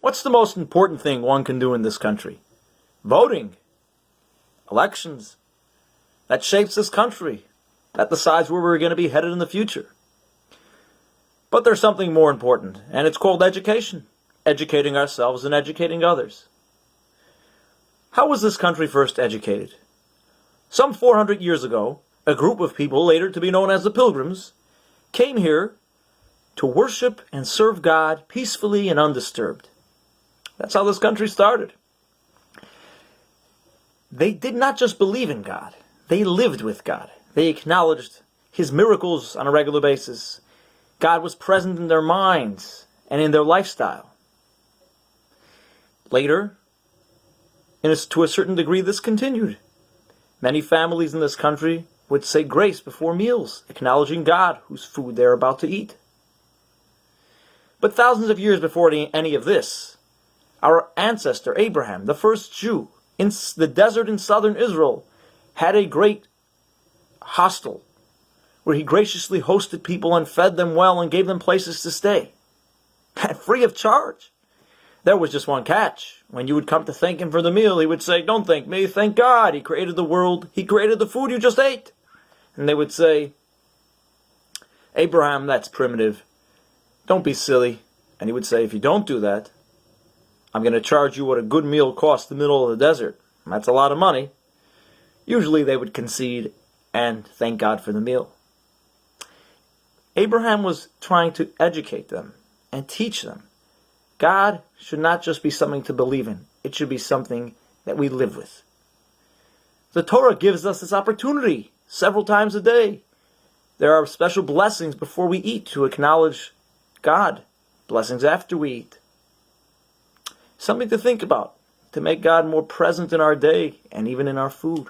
What's the most important thing one can do in this country? Voting. Elections. That shapes this country. That decides where we're going to be headed in the future. But there's something more important, and it's called education. Educating ourselves and educating others. How was this country first educated? Some 400 years ago, a group of people, later to be known as the Pilgrims, came here to worship and serve God peacefully and undisturbed. That's how this country started. They did not just believe in God. They lived with God. They acknowledged His miracles on a regular basis. God was present in their minds and in their lifestyle. Later, to a certain degree, this continued. Many families in this country would say grace before meals, acknowledging God, whose food they're about to eat. But thousands of years before any of this, our ancestor Abraham, the first Jew, in the desert in southern Israel, had a great hostel where he graciously hosted people and fed them well and gave them places to stay. Free of charge. There was just one catch. When you would come to thank him for the meal, he would say, "Don't thank me, thank God. He created the world. He created the food you just ate." And they would say, "Abraham, that's primitive. Don't be silly." And he would say, "If you don't do that, I'm going to charge you what a good meal costs in the middle of the desert. That's a lot of money." Usually they would concede and thank God for the meal. Abraham was trying to educate them and teach them. God should not just be something to believe in. It should be something that we live with. The Torah gives us this opportunity several times a day. There are special blessings before we eat to acknowledge God. Blessings after we eat. Something to think about, to make God more present in our day and even in our food.